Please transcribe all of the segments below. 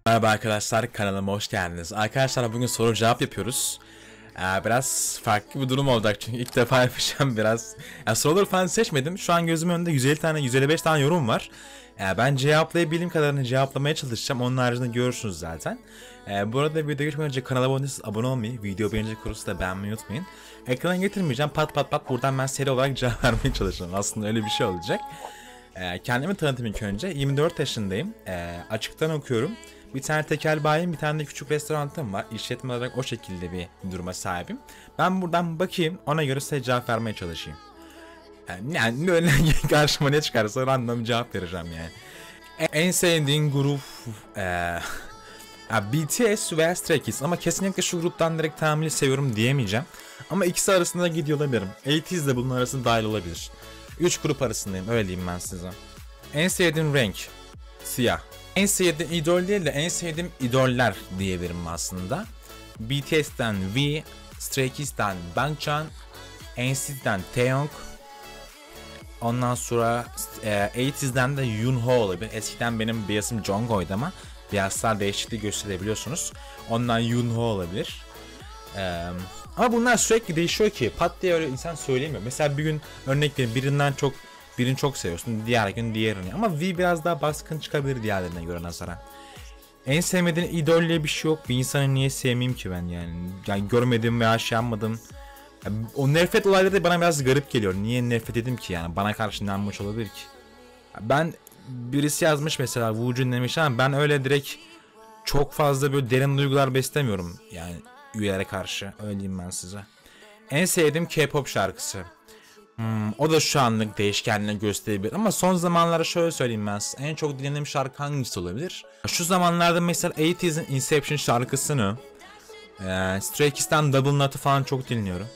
Merhaba arkadaşlar, kanalıma hoş geldiniz. Arkadaşlar bugün soru cevap yapıyoruz. Biraz farklı bir durum olacak çünkü ilk defa yapacağım biraz. Soruları falan seçmedim. Şu an gözümün önünde 150 tane, 155 tane yorum var. Ben cevaplayabildiğim kadarını cevaplamaya çalışacağım. Onun haricinde görürsünüz zaten. Bu arada video geçmeden önce kanala abone olmayı, video beğenecek olursa da beğenmeyi unutmayın. Ekrana getirmeyeceğim. Pat pat pat buradan ben seri olarak cevap vermeye çalışacağım. Aslında öyle bir şey olacak. Kendimi tanıtayım ilk önce. 24 yaşındayım. Açıktan okuyorum. Bir tane tekel bayim, bir tane de küçük restoranım var. İşletme olarak o şekilde bir duruma sahibim. Ben buradan bakayım, ona göre size cevap vermeye çalışayım. Yani böyle karşıma ne çıkarsa random cevap vereceğim yani. En sevdiğin grup BTS veya Stray Kids, ama kesinlikle şu gruptan direkt tamamıyla seviyorum diyemeyeceğim. Ama ikisi arasında gidiyor olabilirim. 80's de bunun arasında dahil olabilir. 3 grup arasındayım, öyle diyeyim ben size. En sevdiğim renk siyah. En sevdiğim idol değil de en sevdiğim idoller diyebilirim aslında. BTS'ten V, Stray Kids'ten Bangchan, NCT'den Taeyong, ondan sonra 80's'den de Yoonho olabilir. Eskiden benim biasım Jungkook'ydu ama biaslar değişikliği gösterebiliyorsunuz. Ondan Yoonho olabilir. Ama bunlar sürekli değişiyor ki pat diye öyle insan söyleyemiyor. Mesela bir gün örnek vereyim, birini çok seviyorsun, diğer gün diğerini. Ama V biraz daha baskın çıkabilir diğerlerine göre nazaran. En sevmediğin idolle bir şey yok. Bir insanı niye sevmeyeyim ki ben yani? Yani görmedim veya şey yapmadım. Yani o nefret olayları da bana biraz garip geliyor. Niye nefret edeyim ki yani? Bana karşı ne yapmış olabilir ki? Ben birisi yazmış mesela Wu'cun demiş ama ben öyle direkt çok fazla böyle derin duygular beslemiyorum. Yani üyelere karşı. Öyle diyeyim ben size. En sevdiğim K-pop şarkısı. O da şu anlık değişkenliğini gösterebilir ama son zamanlarda şöyle söyleyeyim ben size. En çok dinlediğim şarkı hangisi olabilir? Şu zamanlarda mesela 80's'in Inception şarkısını, Stray Kids'ten Double Knot'ı falan çok dinliyorum.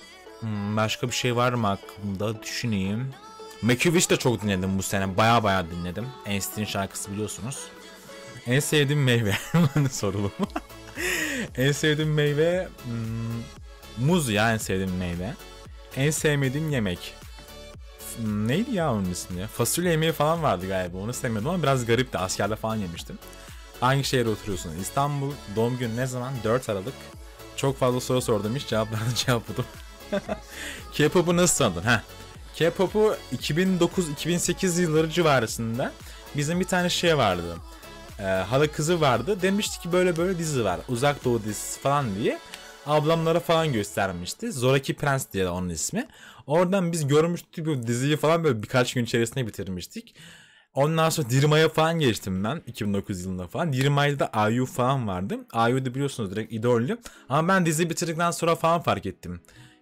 Başka bir şey var mı aklımda, düşüneyim. Make You Wish de çok dinledim bu sene. Baya dinledim. NCT'nin şarkısı biliyorsunuz. En sevdiğim meyve. Sorulu. En sevdiğim meyve muz ya, en sevdiğim meyve. En sevmediğim yemek. Neydi ya onun ismi ya? Fasulye yemeği falan vardı galiba. Onu sevmiyordum ama biraz garipti. Askerde falan yemiştim. Hangi şehirde oturuyorsun? İstanbul. Doğum günü ne zaman? 4 Aralık. Çok fazla soru sordum. Hiç cevapladım. K-pop'u nasıl sandın? K-pop'u 2009-2008 yılları civarısında bizim bir tane şey vardı. Hala kızı vardı. Demişti ki böyle dizi var. Uzak Doğu dizisi falan diye. Ablamlara falan göstermişti. Zoraki Prens diye de onun ismi. Oradan biz görmüştük bu diziyi falan, böyle birkaç gün içerisinde bitirmiştik. Ondan sonra Dirma'ya falan geçtim ben 2009 yılında falan. Dirma'da IU falan vardı. IU'da biliyorsunuz direkt idollü. Ama ben diziyi bitirdikten sonra falan fark ettim.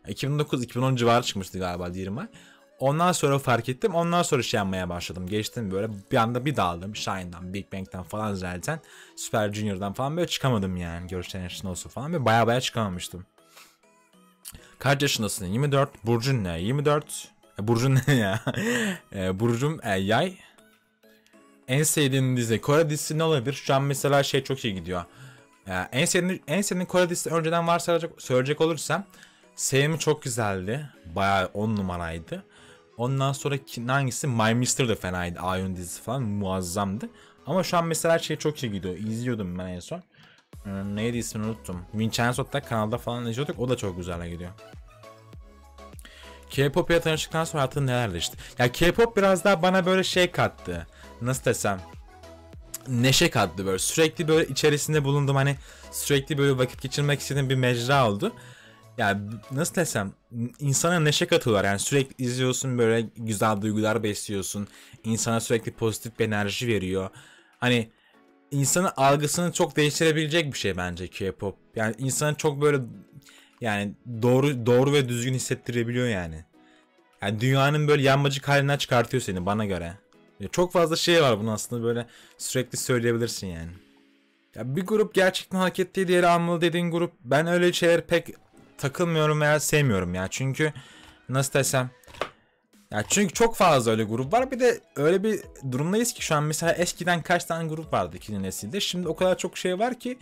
2009-2010 civarı çıkmıştı galiba Dirma. Ondan sonra fark ettim. Ondan sonra şey yapmaya başladım. Geçtim böyle bir anda bir dağıldım. Shine'dan, Big Bang'den falan zaten. Super Junior'dan falan böyle çıkamadım yani. Görüşten olsun falan. Böyle baya çıkamamıştım. Kaç yaşındasın? 24. Burcun ne? 24. Burcun ne ya? Burcum yay. En sevdiğin dizi. Kore dizisi ne olabilir? Şu an mesela şey çok iyi gidiyor. En sevdiğin Kore dizisi önceden varsa söyleyecek olursam Sevimi çok güzeldi. Bayağı 10 numaraydı. Ondan sonra hangisi? My Mister de fenaydı. Ayun dizisi falan muazzamdı. Ama şu an mesela şey çok iyi gidiyor. İzliyordum ben en son. Neydi ismini unuttum. Vincenzo'da kanalda falan izliyorduk. O da çok güzel gidiyor. K-pop'ya tanıştıktan sonra hayatın neler değişti? Ya K-pop biraz daha bana böyle şey kattı. Nasıl desem? Neşe kattı böyle. Sürekli böyle içerisinde bulundum, hani sürekli böyle vakit geçirmek istediğim bir mecra oldu. Yani nasıl desem, insana neşe katıyorlar yani, sürekli izliyorsun, böyle güzel duygular besliyorsun, insana sürekli pozitif bir enerji veriyor. Hani insanın algısını çok değiştirebilecek bir şey bence K-pop. Yani insanı çok böyle yani doğru ve düzgün hissettirebiliyor yani. Yani dünyanın böyle yanmacık halinden çıkartıyor seni bana göre. Çok fazla şey var bunun aslında, böyle sürekli söyleyebilirsin yani. Ya bir grup gerçekten hak ettiği değeri almalı dediğin grup, ben öyle şeyler pek takılmıyorum veya sevmiyorum ya. Çünkü nasıl desem, ya çünkü çok fazla öyle grup var. Bir de öyle bir durumdayız ki şu an mesela eskiden kaç tane grup vardı ikinci nesilde. Şimdi o kadar çok şey var ki,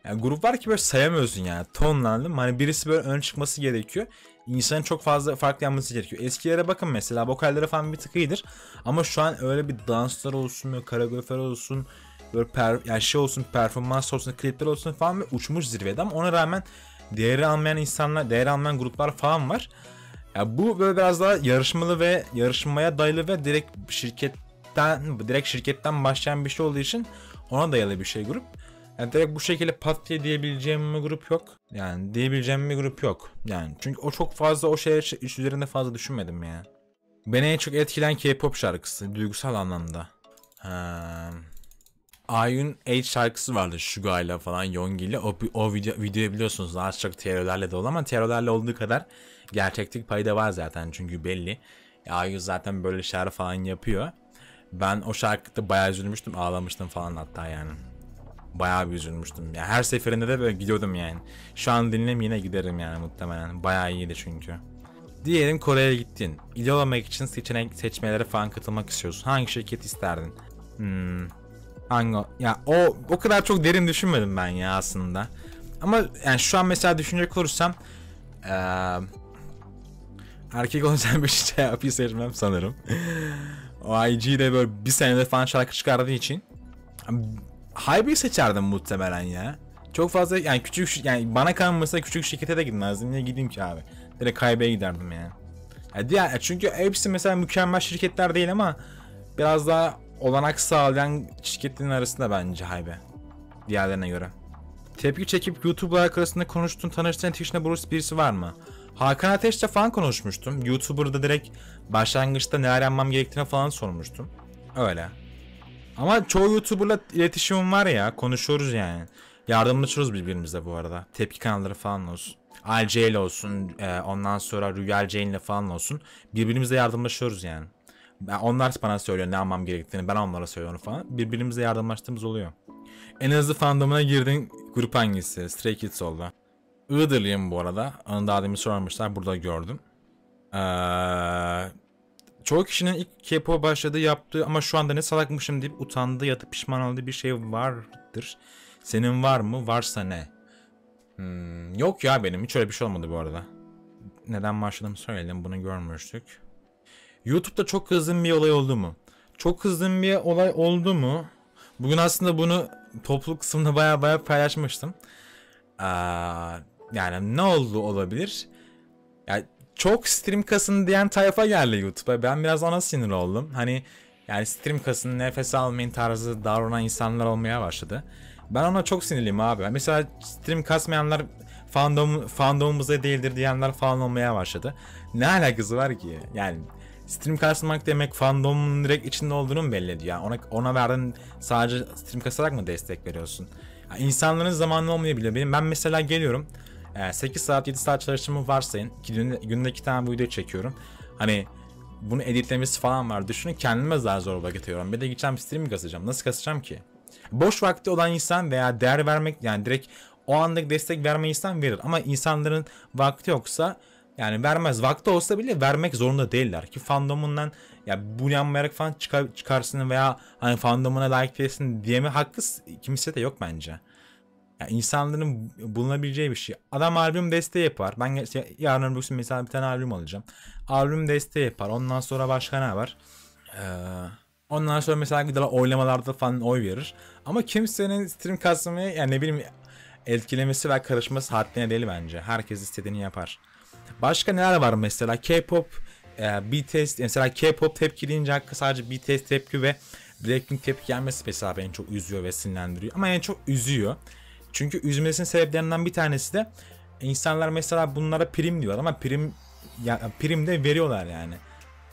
yani grup var ki böyle sayamıyorsun yani. Tonlandım. Hani birisi böyle ön çıkması gerekiyor. İnsanın çok fazla farklı yapması gerekiyor. Eskilere bakın mesela, vokallere falan bir tık iyidir. Ama şu an öyle bir danslar olsun, böyle koreografer olsun, böyle yani şey olsun, performans olsun, klipler olsun falan ve uçmuş zirvede, ama ona rağmen değeri almayan insanlar, değeri almayan gruplar falan var. Ya bu böyle biraz daha yarışmalı ve yarışmaya dayalı ve direkt şirketten başlayan bir şey olduğu için ona dayalı bir şey grup. Yani direkt bu şekilde pat diye diyebileceğim bir grup yok. Yani diyebileceğim bir grup yok. Yani çünkü o çok fazla o şey üzerinde fazla düşünmedim ya. Beni en çok etkilen K-pop şarkısı duygusal anlamda. IU'nun Age şarkısı vardı, Suga'yla falan, Yoongi ile. O videoyu biliyorsunuz, az çok teorilerle dolu, ama teorilerle olduğu kadar gerçeklik payı da var zaten, çünkü belli. IU zaten böyle şarkı falan yapıyor. Ben o şarkıda bayağı üzülmüştüm, ağlamıştım falan hatta yani. Bayağı bir üzülmüştüm. Yani her seferinde de böyle gidiyordum yani. Şu an dinleyeyim yine giderim yani muhtemelen. Bayağı iyiydi çünkü. Diyelim Kore'ye gittin. İdol olmak için seçmelere falan katılmak istiyorsun. Hangi şirket isterdin? Ya o kadar çok derin düşünmedim ben ya aslında. Ama yani şu an mesela düşünecek olursam erkek olacağım bir şey yapıyı seçmem sanırım. O IG de böyle bir senede falan şarkı çıkardığı için Hybe'yi seçerdim muhtemelen ya. Çok fazla yani yani bana kalmasa küçük şirkete de gitmezdim. Niye gideyim ki abi? Direkt Hybe'ye giderdim yani. Çünkü hepsi mesela mükemmel şirketler değil ama biraz daha olanak sağlayan şirketlerin arasında bence Hybe. Diğerlerine göre. Tepki çekip YouTuber'lar arasında konuştuğun, tanıştığın Twitch'te birisi var mı? Hakan Ateş'le falan konuşmuştum. YouTuber'da direkt başlangıçta neler yapmam gerektiğini falan sormuştum. Öyle. Ama çoğu YouTuber'la iletişimim var ya, konuşuyoruz yani. Yardımlaşıyoruz birbirimize bu arada. Tepki kanalları falan olsun. RJ ile olsun, ondan sonra Rüyal Jane ile falan olsun. Birbirimizle yardımlaşıyoruz yani. Onlar bana söylüyor ne yapmam gerektiğini, ben onlara söylüyorum falan. Birbirimize yardımlaştığımız oluyor. En hızlı fandomuna girdiğin grup hangisi? Stray Kids oldu. Iğdırlıyım bu arada. Onu daha demin sormuşlar, burada gördüm. Çoğu kişinin ilk K-pop başladığı, yaptığı ama şu anda ne salakmışım deyip utandığı ya da pişman olduğu bir şey vardır. Senin var mı? Varsa ne? Yok ya, benim hiç öyle bir şey olmadı bu arada. Neden başladığımı söyledim, bunu görmüştük. YouTube'da çok kızdığım bir olay oldu mu? Çok kızdığım bir olay oldu mu? Bugün aslında bunu topluluk kısmında baya paylaşmıştım. Yani ne oldu olabilir? Yani çok stream kasın diyen tayfa geldi YouTube'a. Ben biraz ona sinir oldum. Hani yani stream kasın, nefes almayın tarzı davranan insanlar olmaya başladı. Ben ona çok sinirliyim abi. Mesela stream kasmayanlar fandomumuzda değildir diyenler falan olmaya başladı. Ne alakası var ki? Yani stream kasmak demek fandomun direkt içinde olduğunu mu belli ediyor? Yani ona verdiğin sadece stream kasarak mı destek veriyorsun? Yani insanların zamanı olmayabilir. Ben mesela geliyorum. 8 saat 7 saat çalıştığımı varsayın. Günde 2 tane video çekiyorum. Hani bunu editlemesi falan var. Düşünün, kendime daha zor vakit ayırıyorum. Bir de gideceğim stream mi kasacağım? Nasıl kasacağım ki? Boş vakti olan insan veya değer vermek, yani direkt o andaki destek verme insan verir. Ama insanların vakti yoksa yani vermez. Vakti olsa bile vermek zorunda değiller. Ki fandomundan ya bu yanmayarak falan çıkarsın veya hani fandomuna layık değilsin diyeme hakkı kimse de yok bence. Yani insanların bulunabileceği bir şey. Adam albüm desteği yapar. Ben yarın öbür gün mesela bir tane albüm alacağım. Albüm desteği yapar. Ondan sonra başka ne var? Ondan sonra mesela gider oylamalarda falan oy verir. Ama kimsenin stream kasmayı yani ne bileyim etkilemesi ve karışması haddine değil bence. Herkes istediğini yapar. Başka neler var mesela? K-pop, BTS, mesela K-pop tepki deyince hakkı sadece BTS tepki ve Blackpink tepki gelmesi mesela beni çok üzüyor ve sinirlendiriyor. Ama en çok üzüyor. Çünkü üzmesinin sebeplerinden bir tanesi de insanlar mesela bunlara prim diyorlar ama prim de veriyorlar yani.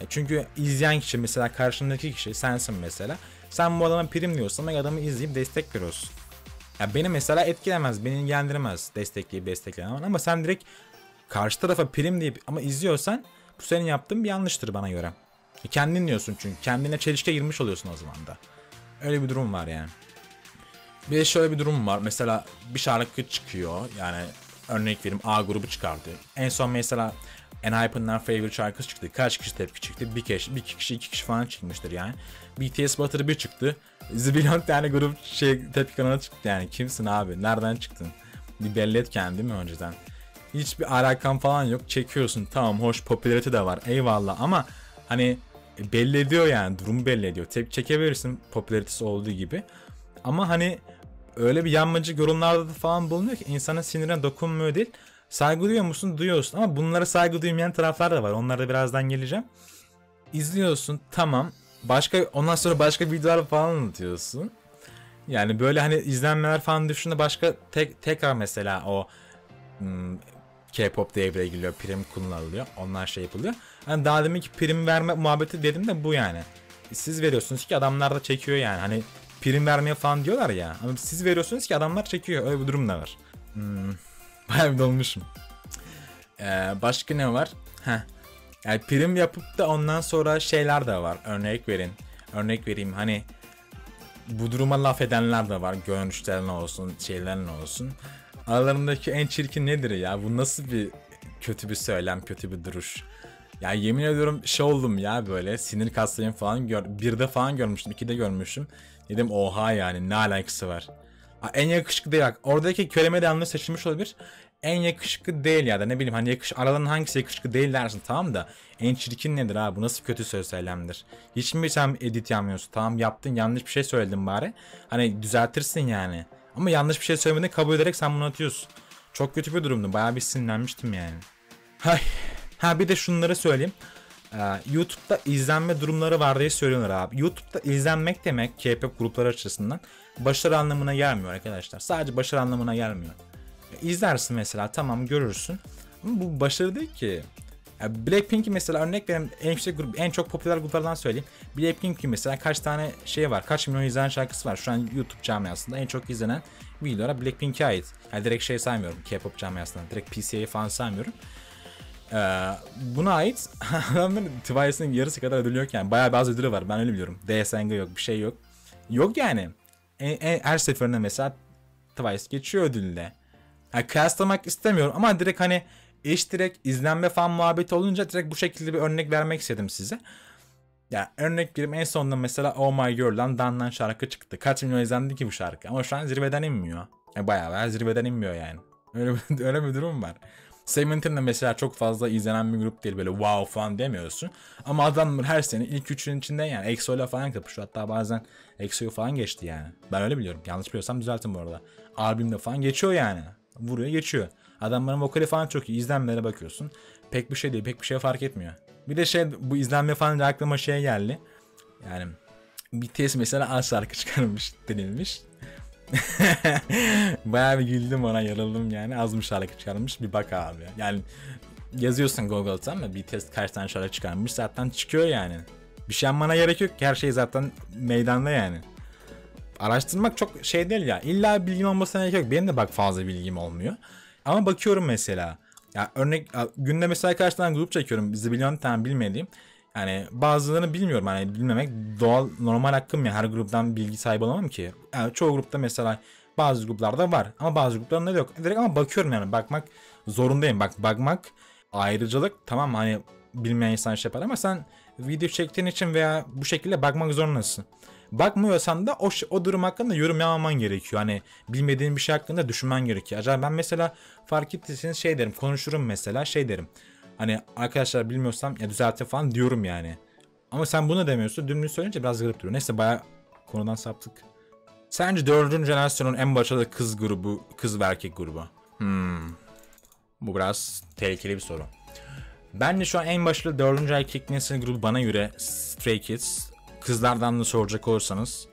Çünkü izleyen kişi, mesela karşındaki kişi sensin mesela. Sen bu adama prim diyorsan o adamı izleyip destek veriyorsun. Ya beni mesela etkilemez, beni ilgilendirmez destekleyen ama sen direkt karşı tarafa prim deyip ama izliyorsan bu senin yaptığın bir yanlıştır bana göre. Kendin diyorsun çünkü kendine çelişkiye girmiş oluyorsun o zaman da. Öyle bir durum var yani. Bir de şöyle bir durum var. Mesela bir şarkı çıkıyor. Yani örnek vereyim, A grubu çıkardı. En son mesela ENHYPEN'dan Favorite şarkısı çıktı. Kaç kişi tepki çıktı? Bir kişi, iki kişi falan çıkmıştır yani. BTS Butter 1 çıktı. Zillion tane grup tepki kanalı çıktı yani. Kimsin abi? Nereden çıktın? Bir belli et kendini değil mi önceden? Hiçbir alakan falan yok. Çekiyorsun. Tamam, hoş, popülarite de var. Eyvallah ama hani belli ediyor yani. Durumu belli ediyor. Tepki çekebilirsin popülaritesi olduğu gibi. Ama hani öyle bir yanmacı yorumlarda da falan bulunuyor ki insanın sinirine dokunmuyor değil. Saygı duyuyor musun? Duyuyorsun. Ama bunlara saygı duymayan taraflar da var. Onlara da birazdan geleceğim. İzliyorsun, tamam. Ondan sonra başka videolar falan anlatıyorsun. Yani böyle hani izlenmeler falan düşünde başka tekrar mesela o K-pop devreye giriyor, prim kullanılıyor, onlar şey yapılıyor. Hani daha demin ki prim verme muhabbeti dedim de bu yani. Siz veriyorsunuz ki adamlar da çekiyor yani. Hani prim vermeye falan diyorlar ya. Ama siz veriyorsunuz ki adamlar çekiyor. Öyle bir durum da var. Bayağı bir dolmuşum. Başka ne var? Yani prim yapıp da ondan sonra şeyler de var. Örnek vereyim hani bu duruma laf edenler de var. Görünüşlerine olsun, şeylerine olsun. Aralarındaki en çirkin nedir ya? Bu nasıl bir kötü bir söylem, kötü bir duruş? Ya yemin ediyorum şey oldum ya, böyle sinir kaslarım falan birde falan görmüştüm, 2'de görmüştüm. Dedim oha, yani ne alakası var? En yakışıklı değil bak. Oradaki kelime de yanlış seçilmiş olabilir. En yakışıklı değil ya da ne bileyim hani aralarının hangisi yakışıklı değil dersin, tamam da en çirkin nedir abi? Bu nasıl kötü söz söylemdir? Hiç mi sen edit yapmıyorsun? Tamam, yaptın, yanlış bir şey söyledin bari. Hani düzeltirsin yani. Ama yanlış bir şey söylemediğini kabul ederek sen bunu atıyorsun. Çok kötü bir durumdu. Bayağı bir sinirlenmiştim yani. Hay. Ha bir de şunları söyleyeyim. YouTube'da izlenme durumları var diye söylüyorlar abi. YouTube'da izlenmek demek K-pop grupları açısından başarı anlamına gelmiyor arkadaşlar. Sadece başarı anlamına gelmiyor. İzlersin mesela, tamam, görürsün. Ama bu başarı değil ki. Blackpink'i mesela örnek vereyim, en yüksek grup, en çok popüler gruplardan söyleyeyim. Blackpink'in mesela kaç tane şey var, kaç milyon izlenen şarkısı var. Şu an YouTube camiasında en çok izlenen videolara Blackpink'e ait. Yani direkt şey saymıyorum, K-pop camiasından, direkt PC'yi falan saymıyorum. Buna ait adamların Twice'ın yarısı kadar ödülü yok yani. Bayağı bazı ödülü var, ben öyle biliyorum. DSNG yok, bir şey yok. Yok yani. Her seferinde mesela Twice geçiyor ödülüyle. Yani kıyaslamak istemiyorum ama direkt hani direkt izlenme falan muhabbeti olunca direkt bu şekilde bir örnek vermek istedim size. Ya örnek vereyim, en sonunda mesela Oh My Girl'dan Dan'dan şarkı çıktı. Kaç milyon izlendi ki bu şarkı, ama şu an zirveden inmiyor. Bayağı zirveden inmiyor yani. Öyle bir durum var. Seventeen de mesela çok fazla izlenen bir grup değil, böyle wow falan demiyorsun. Ama adamlar her sene ilk üçün içinde yani. EXO'yla falan kapışıyor. Hatta bazen EXO'yu falan geçti yani. Ben öyle biliyorum. Yanlış biliyorsam düzeltin bu arada. Albümde falan geçiyor yani. Vuruyor geçiyor. Adamların vokali falan çok iyi. İzlenmelere bakıyorsun. Pek bir şey değil. Pek bir şey fark etmiyor. Bir de bu izlenme falan aklıma şey geldi. Yani BTS mesela az şarkı çıkarmış denilmiş. Bayağı bir güldüm ona, yarıldım yani. Az mı şarkı çıkarmış, bir bak abi. Yani yazıyorsun Google'dan ama BTS kaç tane şarkı çıkarmış zaten çıkıyor yani. Bir şey yapmana gerek yok ki, her şey zaten meydanda yani. Araştırmak çok şey değil ya. İlla bilgin olmasına gerek yok. Benim de bak fazla bilgim olmuyor. Ama bakıyorum mesela. Ya örnek günde mesela kaç tane grup çekiyorum. Zibilyon tane bilmediğim. Yani bazılarını bilmiyorum, hani bilmemek doğal, normal hakkım ya, her gruptan bilgi sahibi olamam ki. Yani çoğu grupta mesela bazı gruplarda var ama bazı gruplarında da yok. Direkt ama bakıyorum yani, bakmak zorundayım. Bakmak ayrıcalık, tamam, hani bilmeyen insan şey yapar ama sen video çektiğin için veya bu şekilde bakmak zorundasın. Bakmıyorsan da o durum hakkında yorum yapmaman gerekiyor. Hani bilmediğin bir şey hakkında düşünmen gerekiyor. Acaba ben mesela fark ettiyseniz şey derim, konuşurum mesela, şey derim. Hani arkadaşlar bilmiyorsam ya düzeltin falan diyorum yani. Ama sen bunu demiyorsun. Dümdüz söyleyince biraz garip duruyor. Neyse, bayağı konudan saptık. Sence 4. jenerasyonun en başarılı kız grubu, kız ve erkek grubu? Bu biraz tehlikeli bir soru. Bence şu an en başarılı 4. erkek nesil grubu bana göre Stray Kids. Kızlardan da soracak olursanız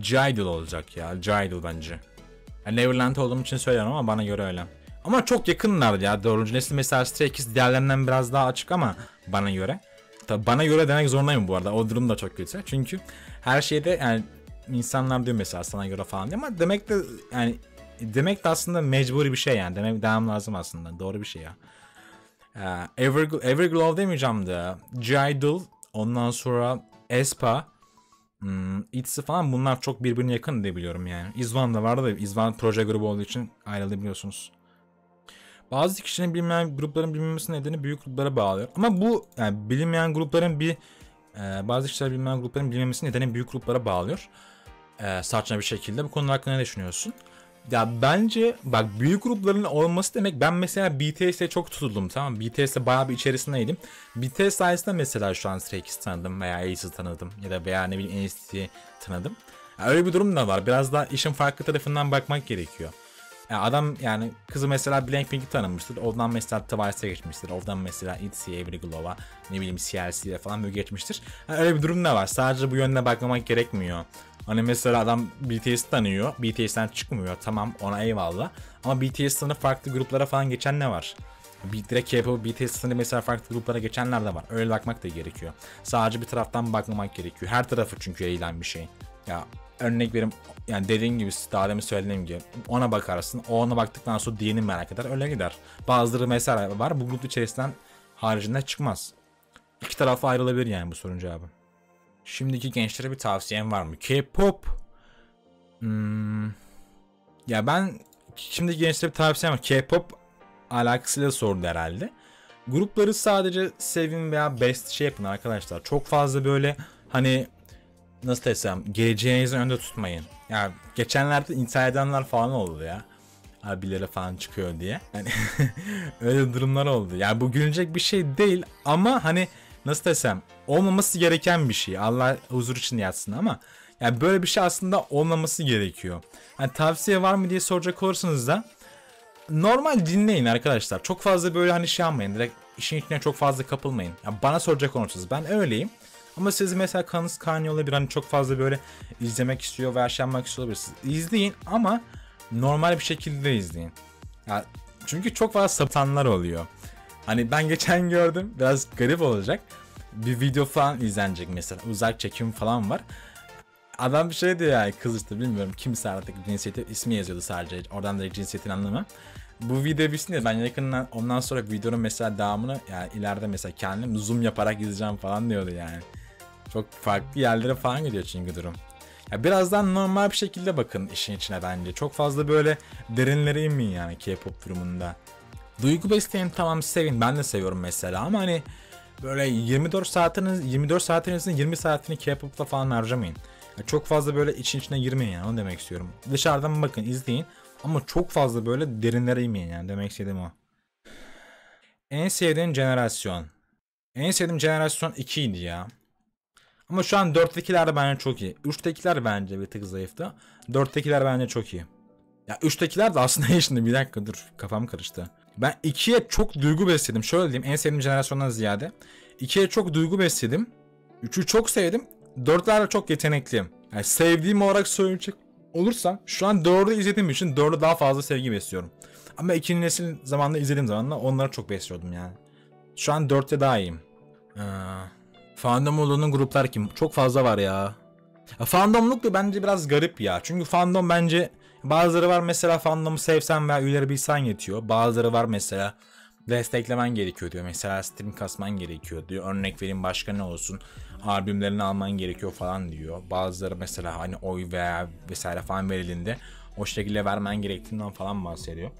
G-Idol olacak ya. G-Idol bence. Yani Neverland olduğum için söylüyorum ama bana göre öyle. Ama çok yakınlar ya. 4. nesil mesela Stray Kids diğerlerinden biraz daha açık ama bana göre. Tabi bana göre demek zorundayım bu arada. O durum da çok kötü. Çünkü her şeyde yani insanlar diyor mesela sana göre falan diyor ama demek de aslında mecburi bir şey yani. Demek devam lazım aslında. Doğru bir şey ya. Everglow demeyeceğim de. G-Idol, ondan sonra aespa, ITZY falan, bunlar çok birbirine yakın diye biliyorum yani. IZ*ONE da vardı da IZ*ONE proje grubu olduğu için ayrıldı biliyorsunuz. Bazı kişinin bilmeyen grupların bilinmesi nedeni büyük gruplara bağlıyor. Ama bu yani bilinmeyen grupların bazı kişiler bilmeyen grupların bilinmesi nedeni büyük gruplara bağlıyor. Saçma bir şekilde. Bu konu hakkında ne düşünüyorsun? Ya bence bak, büyük grupların olması demek, ben mesela BTS'e çok tutuldum, tamam, BTS'e bayağı bir içerisindeydim. BTS sayesinde mesela şu an Stray Kids tanıdım veya ACE'ı tanıdım ya da veya ne bileyim NCT'yi tanıdım. Ya öyle bir durum da var. Biraz daha işin farklı tarafından bakmak gerekiyor. Ya adam yani kızı mesela Blackpink'i tanımıştır. Oradan mesela Twice'e geçmiştir. Oradan mesela ITZY, Everglow'a, ne bileyim CLC'ye falan böyle geçmiştir. Yani öyle bir durum da var. Sadece bu yönde bakmamak gerekmiyor. Hani mesela adam BTS'i tanıyor. BTS'ten çıkmıyor. Tamam, ona eyvallah. Ama BTS'ten farklı gruplara falan geçen ne var? Direkt K-pop BTS'ten mesela farklı gruplara geçenler de var. Öyle bakmak da gerekiyor. Sadece bir taraftan bakmamak gerekiyor. Her tarafı çünkü eğlen bir şey. Ya örnek verim, yani dediğin gibi, daha demin söylediğim gibi, ona bakarsın, o ona baktıktan sonra diğerini merak eder, öyle gider. Bazıları mesela var, bu grup içerisinden haricinde çıkmaz. İki tarafa ayrılabilir yani bu sorun cevabı. Şimdiki gençlere bir tavsiyem var mı? K-pop. Ya ben şimdiki gençlere bir tavsiyem var. K-pop alakasıyla sordu herhalde. Grupları sadece sevin veya best şey yapın arkadaşlar. Çok fazla böyle hani nasıl desem, geleceğinizi önde tutmayın. Ya geçenlerde intihar edenler falan oldu ya. Abileri falan çıkıyor diye. Yani öyle durumlar oldu. Yani bu gülünecek bir şey değil ama hani nasıl desem, olmaması gereken bir şey. Allah huzur için yatsın ama yani böyle bir şey aslında olmaması gerekiyor. Yani tavsiye var mı diye soracak olursanız da normal dinleyin arkadaşlar. Çok fazla böyle hani şey yapmayın. Direkt işin içine çok fazla kapılmayın. Ya bana soracak olursanız ben öyleyim. Ama siz mesela kanınız kaynıyor olabilir. Hani çok fazla böyle izlemek istiyor veya şey yapmak istiyor olabilirsiniz. İzleyin ama normal bir şekilde izleyin. Ya çünkü çok fazla satanlar oluyor. Hani ben geçen gördüm. Biraz garip olacak. Bir video falan izlenecek mesela. Uzak çekim falan var. Adam bir şey diyor yani, kız işte, bilmiyorum kimse artık, cinsiyeti ismi yazıyordu sadece. Oradan da cinsiyetini anlamam. Bu video bitsin diye ben yakından ondan sonra videonun mesela devamını, yani ileride mesela kendim zoom yaparak izleyeceğim falan diyordu yani. Çok farklı yerlere falan gidiyor çünkü durum. Ya birazdan normal bir şekilde bakın işin içine bence. Çok fazla böyle derinlere inmeyin yani K-pop durumunda. Duygu besleyin, tamam, sevin. Ben de seviyorum mesela ama hani böyle 24 saatinizin 20 saatini K-pop'ta falan harcamayın. Ya çok fazla böyle için içine girmeyin yani, onu demek istiyorum. Dışarıdan bakın, izleyin ama çok fazla böyle derinlere inmeyin yani, demek istediğim o. En sevdiğin jenerasyon. En sevdiğim jenerasyon 2 idi ya. Ama şu an 4'tekiler de bence çok iyi. 3'tekiler bence bir tık zayıftı. 4'tekiler bence çok iyi. Ya 3'tekiler de aslında şimdi bir dakika dur, kafam karıştı. Ben 2'ye çok duygu besledim. Şöyle diyeyim, en sevdiğim jenerasyondan ziyade. 2'ye çok duygu besledim. 3'ü çok sevdim. 4'ler çok yetenekliyim. Yani sevdiğim olarak söyleyecek olursam şu an 4'ü izlediğim için 4'ü daha fazla sevgi besliyorum. Ama 2. nesil zamanında izlediğim zaman da onları çok besliyordum yani. Şu an 4'te daha iyiyim. Fandom olduğunun gruplar kim? Çok fazla var ya. Fandomluk da bence biraz garip ya. Çünkü fandom bence, bazıları var mesela fandomu sevsen veya üyeleri bilsen yetiyor. Bazıları var mesela desteklemen gerekiyor diyor. Mesela stream kasman gerekiyor diyor. Örnek vereyim, başka ne olsun, albümlerini alman gerekiyor falan diyor. Bazıları mesela hani oy veya vesaire falan verildiğinde o şekilde vermen gerektiğinden falan bahsediyor.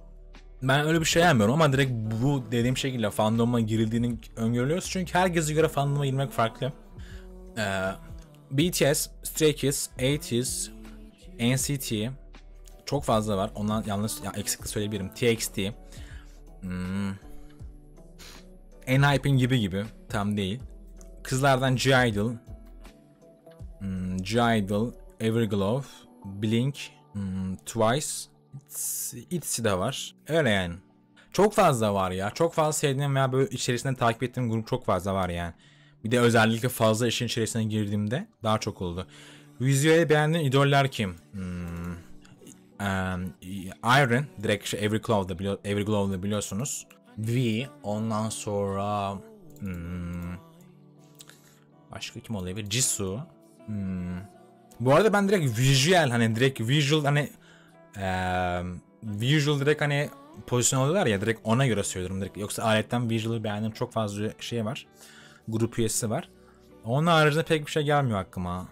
Ben öyle bir şey yapmıyorum ama direkt bu dediğim şekilde fandom'a girildiğini öngörüyoruz. Çünkü herkese göre fandom'a girmek farklı. BTS, Stray Kids, ATEEZ, NCT çok fazla var. Ondan yanlış eksiklik söyleyebilirim. TXT, Enhypen gibi tam değil. Kızlardan G-Idol, G-Idol, Everglow, Blink, Twice, ITZY de var. Öyle yani. Çok fazla var ya. Çok fazla sevdiğim veya böyle içerisinde takip ettiğim grup çok fazla var yani. Bir de özellikle fazla işin içerisine girdiğimde daha çok oldu. Visually beğendiğin idoller kim? Iron, direkt Everglow'da biliyorsunuz. V, ondan sonra başka kim olabilir? Jisoo. Bu arada ben direkt visual, hani direkt visual, hani visual direkt hani pozisyon alıyorlar ya, direkt ona göre söylüyorum direkt. Yoksa aletten visual'ı beğendiğim çok fazla şey var. Grup üyesi var. Onun haricinde pek bir şey gelmiyor aklıma.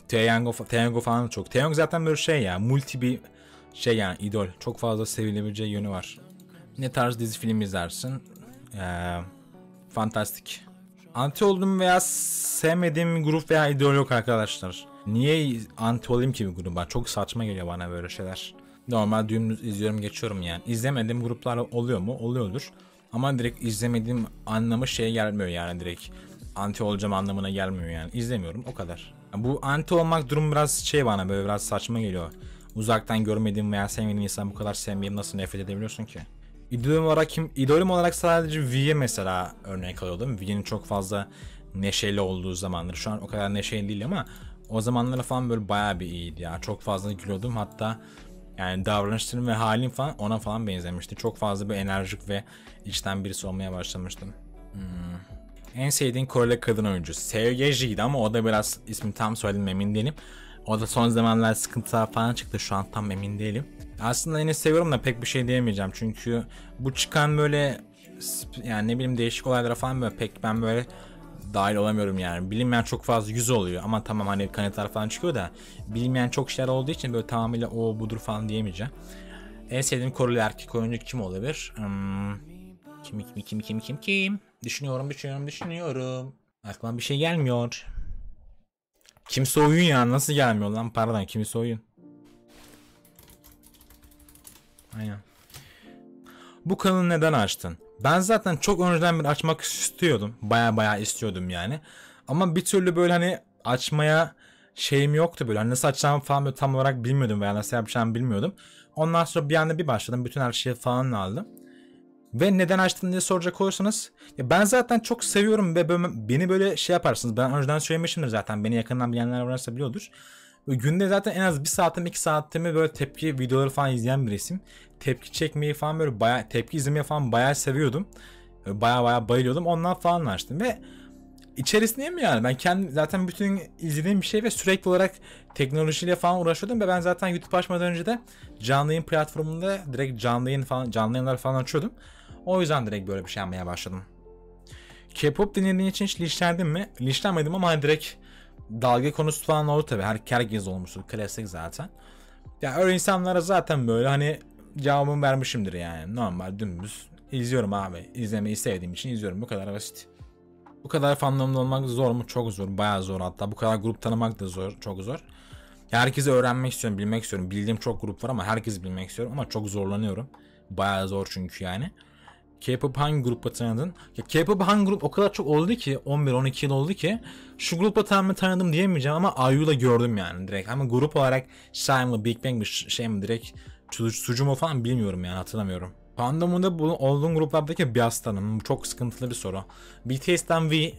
Taeyong falan çok. Taeyong zaten böyle şey ya, multi bir şey yani, idol. Çok fazla sevilebileceği yönü var. Ne tarz dizi film izlersin? Fantastik. Anti olduğum veya sevmediğim grup veya idol yok arkadaşlar. Niye anti olayım ki bir gruba? Çok saçma geliyor bana böyle şeyler. Normal dümdüz izliyorum, geçiyorum yani. İzlemediğim gruplar oluyor mu? Oluyordur. Ama direkt izlemediğim anlamı şeye gelmiyor yani direkt. anti olacağım anlamına gelmiyor yani. İzlemiyorum, o kadar. Bu anti olmak durum biraz şey, bana böyle biraz saçma geliyor. Uzaktan görmediğim veya sevmediğim insan bu kadar sevmeyip nasıl nefret edebiliyorsun ki? İdolüm olarak sadece V'ye mesela örnek alıyordum. V'nin çok fazla neşeli olduğu zamanlar. Şu an o kadar neşeli değil ama o zamanlar falan böyle bayağı bir iyiydi ya. Çok fazla gülüyordum, hatta yani davranışlarım ve halim falan ona falan benzemişti. Çok fazla bir enerjik ve içten birisi olmaya başlamıştım. En sevdiğin Koreli kadın oyuncu Seo Ye-ji'ydi ama o da biraz ismi tam söyledim, emin değilim. O da son zamanlar sıkıntılar falan çıktı, şu an tam emin değilim. Aslında yine seviyorum da pek bir şey diyemeyeceğim çünkü bu çıkan böyle yani ne bileyim değişik olaylara falan böyle pek ben böyle dahil olamıyorum yani. Bilinmeyen çok fazla yüz oluyor ama tamam hani kanıtlar falan çıkıyor da bilinmeyen çok şeyler olduğu için böyle tamamıyla o budur falan diyemeyeceğim. En sevdiğim Koreli erkek oyuncu kim olabilir? Kim? Düşünüyorum. Aklıma bir şey gelmiyor. Kimse oyun ya, nasıl gelmiyor lan, pardon, kimse oyun. Aynen. Bu kanalı neden açtın? Ben zaten çok önceden bir açmak istiyordum. Baya istiyordum yani. Ama bir türlü böyle hani açmaya şeyim yoktu böyle. Hani nasıl açacağımı falan böyle tam olarak bilmiyordum veya nasıl yapacağımı bilmiyordum. Ondan sonra bir anda bir başladım. Bütün her şeyi falan aldım. Ve neden açtın diye soracak olursanız, ya ben zaten çok seviyorum ve beni böyle şey yaparsınız. Ben önceden söylemişimdir zaten. Beni yakından bilenler varsa biliyordur. Günde zaten en az 1 saatim 2 saatimi böyle tepki videoları falan izleyen birisiyim. Tepki çekmeyi falan böyle bayağı, tepki izlemeyi falan bayağı seviyordum. Bayağı bayılıyordum. Ondan falan açtım ve içerisindeyim yani. Ben kendim zaten bütün izlediğim bir şey ve sürekli olarak teknolojiyle falan uğraşıyordum ve ben zaten YouTube açmadan önce de canlı yayın platformunda direkt canlı yayınlar falan açıyordum. O yüzden direkt böyle bir şey yapmaya başladım. K-pop dinlediğin için hiç linçlendin mi? Linçlenmedim ama hani direkt dalga konusu falan oldu tabii. Herkes olmuştur. Klasik zaten. Ya öyle insanlara zaten böyle hani cevabımı vermişimdir yani. Normal dümdüz izliyorum abi. İzlemeyi sevdiğim için izliyorum. Bu kadar basit. Bu kadar fandomda olmak zor mu? Çok zor. Bayağı zor hatta. Bu kadar grup tanımak da zor. Çok zor. Herkesi öğrenmek istiyorum. Bilmek istiyorum. Bildiğim çok grup var ama herkesi bilmek istiyorum. Ama çok zorlanıyorum. Bayağı zor çünkü yani. K-pop hangi grupla tanıdın? Ya K-pop hangi grup o kadar çok oldu ki 11-12 yıl oldu ki şu grupla tanıdım diyemeyeceğim ama IU'da gördüm yani direkt. Ama grup olarak Shine mı, Big Bang mi, şey mi direkt Suju mu falan bilmiyorum yani, hatırlamıyorum. Fandomunda olduğum gruplardaki Bias'tanım. Bu çok sıkıntılı bir soru. BTS'ten V,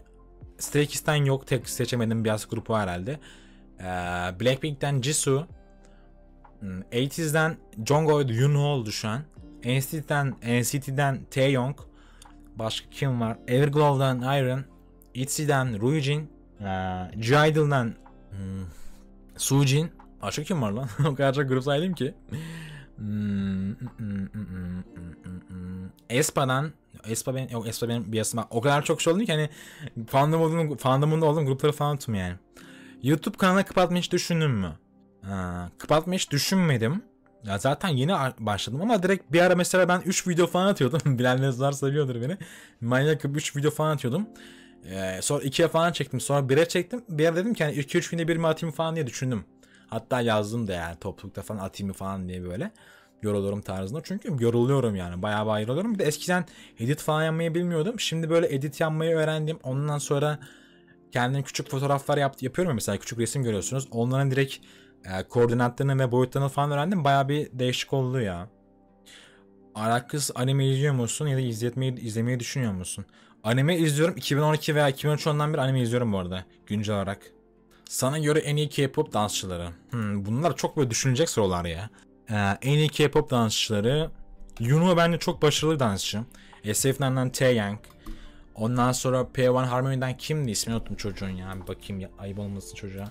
Stray Kids'ten yok, tek seçemediğim Bias grubu herhalde. Blackpink'ten Jisoo, 80's'den Jungkook, Yoonho oldu şu an. NCT'den Taeyong. Başka kim var? Everglow'dan Iron. ITZY'den Ryujin. G-Idol'dan Soojin. Başka kim var lan? O kadar çok grup saydım ki. Aespa benim bir asım. O kadar çok şey oldu ki hani fandomunda olduğum grupları falan unuttum yani. YouTube kanalı kapatmayı hiç düşündün mü? Kapatmayı hiç düşünmedim. Ya zaten yeni başladım ama direkt bir ara mesela ben 3 video falan atıyordum. Bilenler varsa biliyordur beni. Manyak 3 video falan atıyordum. Sonra 2'ye falan çektim. Sonra 1'e çektim. Bir ara dedim ki hani 2-3 günde bir mi atayım falan diye düşündüm. Hatta yazdım da yani toplulukta falan atayım falan diye böyle. Yoruluyorum tarzında. Çünkü yoruluyorum yani. Bayağı yoruluyorum. Bir de eskiden edit falan yapmayı bilmiyordum. Şimdi böyle edit yapmayı öğrendim. Ondan sonra kendim küçük fotoğraflar yapıyorum ya, mesela küçük resim görüyorsunuz. Onların direkt koordinatlarını ve boyutlarını falan öğrendim. Bayağı bir değişik oldu ya. Arakız anime izliyor musun ya da izlemeyi düşünüyor musun? Anime izliyorum. 2012 veya 2013 ondan bir anime izliyorum bu arada. Güncel olarak. Sana göre en iyi K-pop dansçıları. Bunlar çok böyle düşünecek sorular ya. En iyi K-pop dansçıları. Yuno bence çok başarılı bir dansçı. SF9'dan Taeyang. Ondan sonra P1 Harmony'den kimdi? İsmini unuttum çocuğun ya. Bir bakayım ya, ayıp olmasın çocuğa.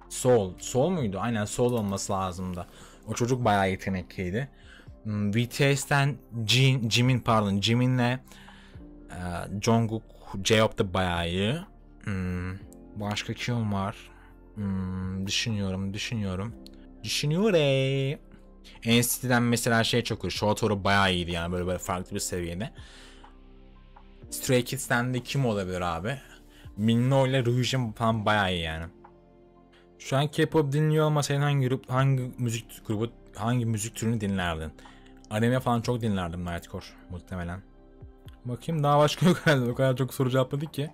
Soul muydu? Aynen Soul olması lazımdı. O çocuk bayağı yetenekliydi. BTS'ten Jimin'le Jungkook, J-Hope da bayağı iyi. Başka kim var? Düşünüyorum. NCT'den mesela şey çok iyi. Shotoro bayağı iyiydi yani, böyle farklı bir seviyede. Stray Kids'ten de kim olabilir abi? Minho ile Ryujin falan bayağı iyi yani. Şu an K-pop dinliyor olmasaydın hangi müzik türünü dinlerdin? Anime falan çok dinlerdim, Nightcore muhtemelen. Bakayım daha başka yok herhalde. O kadar çok soru cevapladık ki.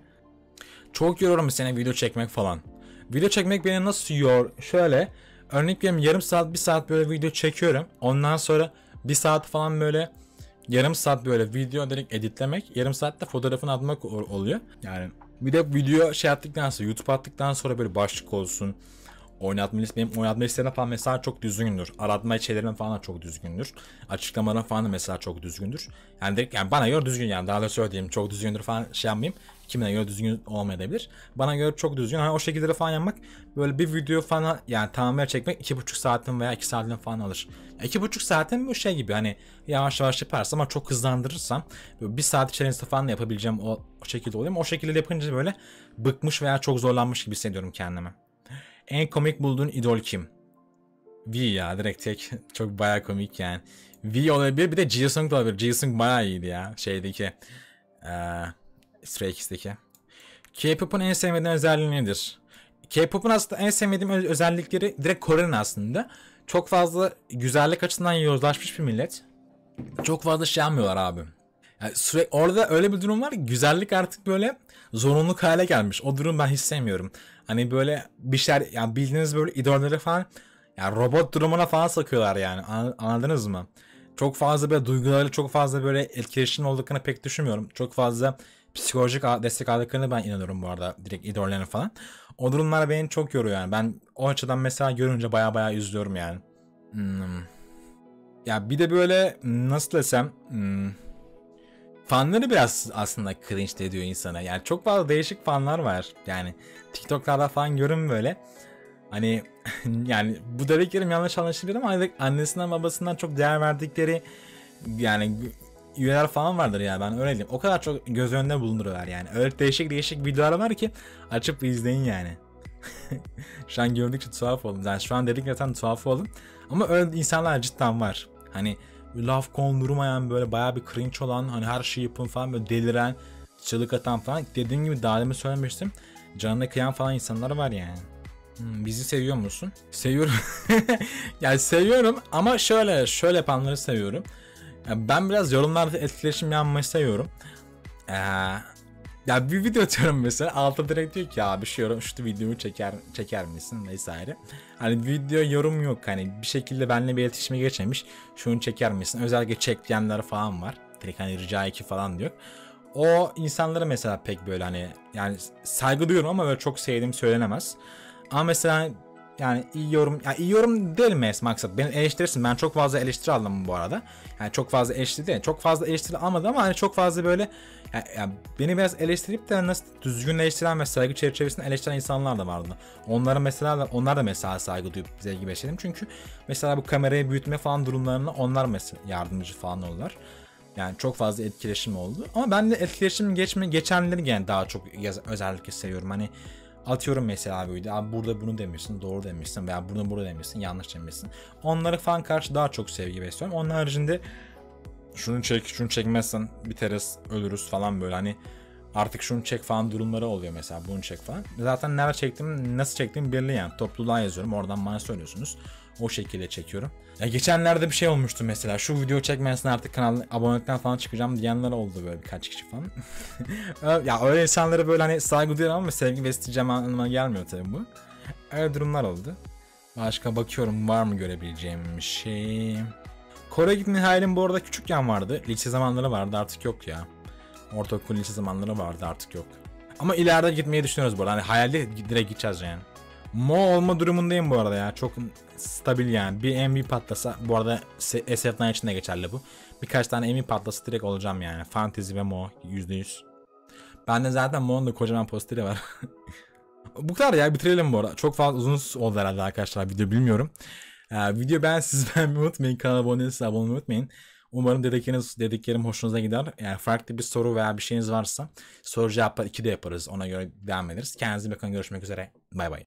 Çok yoruyorum seni video çekmek falan. Video çekmek beni nasıl yor? Şöyle örnek veriyorum, yarım saat 1 saat böyle video çekiyorum. Ondan sonra 1 saat falan böyle yarım saat böyle video direkt editlemek, yarım saatte fotoğrafını atmak oluyor. Yani bir de video şey attıktan sonra, YouTube attıktan sonra böyle başlık olsun. Oynatma listesi, benim oynatma listelerim falan mesela çok düzgündür. Aratma şeylerim falan da çok düzgündür. Açıklamalarım falan da mesela çok düzgündür. Yani, yani bana göre düzgün, yani daha da söyleyeyim, çok düzgündür falan şey yapmayayım. Kimine göre düzgün olmayabilir. Bana göre çok düzgün. Hani o şekilde falan yapmak, böyle bir video falan yani tamamen çekmek 2,5 saatin veya 2 saatin falan alır. 2,5 saatin bu şey gibi, hani yavaş yavaş yaparsam ama çok hızlandırırsam böyle 1 saat içerisinde falan yapabileceğim o şekilde oluyor. O şekilde yapınca böyle bıkmış veya çok zorlanmış gibi hissediyorum kendimi. En komik bulduğun idol kim? V ya, direkt tek. Çok bayağı komik yani. V olabilir, bir de Jisung da olabilir. Jisung bayağı iyiydi ya şeydeki. Stray Kids'teki. K-pop'un en sevmediğin özelliği nedir? K-pop'un aslında en sevmediğim özellikleri direkt Kore'nin aslında. Çok fazla güzellik açısından yozlaşmış bir millet. Çok fazla şey yapmıyorlar abi. Yani orada öyle bir durum var ki, güzellik artık böyle zorunluluk hale gelmiş. O durum ben hiç sevmiyorum. Hani böyle bir şeyler, yani bildiğiniz böyle idolleri falan, yani robot durumuna falan sakıyorlar yani. Anladınız mı? Çok fazla böyle duygularıyla çok fazla böyle etkileşim olduklarını pek düşünmüyorum. Çok fazla psikolojik destek aldıklarını ben inanıyorum bu arada, direkt idollerine falan. O durumlar beni çok yoruyor yani. Ben o açıdan mesela görünce baya üzülüyorum yani. Ya bir de böyle nasıl desem, fanları biraz aslında cringe ediyor insana. Yani çok fazla değişik fanlar var. Yani TikTok'larda falan görün böyle. Hani yani bu dediklerim yanlış anlaşılabilir ama annesinden babasından çok değer verdikleri yani üyeler falan vardır ya, ben öyle diyeyim. O kadar çok göz önünde bulunduruyorlar yani. Öyle değişik videolar var ki açıp izleyin yani. Şu an gördükçe tuhaf oldum. Yani şu an dedik zaten tuhaf oldum. Ama öyle insanlar cidden var. Hani laf kondurmayan, böyle bayağı bir cringe olan, hani her şeyi yapın falan, böyle deliren, çığlık atan falan. Dediğim gibi daha demin söylemiştim. Canına kıyan falan insanlar var yani. Bizi seviyor musun? Seviyorum. Yani seviyorum ama şöyle yapanları seviyorum. Yani ben biraz yorumlarda etkileşim yapmayı seviyorum. Ya bir video atıyorum mesela, altta direkt diyor ki abi şu videoyu çeker misin vesaire. Hani video yorum yok, hani bir şekilde benimle bir iletişime geçmemiş, şunu çeker misin, özellikle çek diyenler falan var. Direkt hani rica eki falan diyor. O insanlara mesela pek böyle hani, yani saygı duyuyorum ama böyle çok sevdiğim söylenemez. Ama mesela yani iyi yorum, yani iyi yorum değil mi maksat? Beni eleştirirsin. Ben çok fazla eleştiri aldım bu arada. Yani çok fazla eleştiri değil. Çok fazla eleştiri almadım ama hani çok fazla böyle yani beni biraz eleştirip de nasıl düzgün eleştiren ve saygı çerçevesinde eleştiren insanlar da vardı. Onlar da mesela saygı duyup bize gibi besledim. Çünkü mesela bu kamerayı büyütme falan durumlarında onlar mesela yardımcı falan oldular. Yani çok fazla etkileşim oldu. Ama ben de etkileşim geçenleri yani daha çok özellikle seviyorum. Hani atıyorum mesela bir video, abi burada bunu demişsin, doğru demişsin veya burada demişsin, yanlış demişsin. Onlara falan karşı daha çok sevgi besliyorum. Onun haricinde şunu çekmezsen biteriz, ölürüz falan, böyle hani artık şunu çek falan durumları oluyor mesela, bunu çek falan. Zaten nerede çektim, nasıl çektiğim belli yani. Topluluğa yazıyorum, oradan bana söylüyorsunuz. O şekilde çekiyorum. Ya geçenlerde bir şey olmuştu mesela. Şu video çekmezsen artık kanal abonelikten falan çıkacağım diyenler oldu, böyle birkaç kişi falan. Ya öyle insanlara böyle hani saygı duyuyorum ama sevgi besleyeceğim anlamına gelmiyor tabii bu. Öyle durumlar oldu. Başka bakıyorum var mı görebileceğim bir şey. Kore gitme hayalim bu arada küçükken vardı. Lise zamanları vardı, artık yok ya. Ortaokul lise zamanları vardı, artık yok. Ama ileride gitmeyi düşünüyoruz bu arada. Hani hayalde direkt gideceğiz yani. Mo olma durumundayım bu arada ya. Çok stabil yani. Bir MV patlasa, bu arada SF9 için de geçerli bu. Birkaç tane MV patlasa direkt olacağım yani. Fantasy ve Mo %100. Bende zaten Mo'nun da kocaman posteri var. Bu kadar ya, bitirelim bu arada. Çok fazla uzun oldu herhalde arkadaşlar video, bilmiyorum. Video siz beğenmeyi unutmayın. Kanala abone değilseniz abone olmayı unutmayın. Umarım dediklerim hoşunuza gider. Yani farklı bir soru veya bir şeyiniz varsa soru cevaplar 2'de yaparız. Ona göre devam ederiz. Kendinize bakın, görüşmek üzere. Bay bay.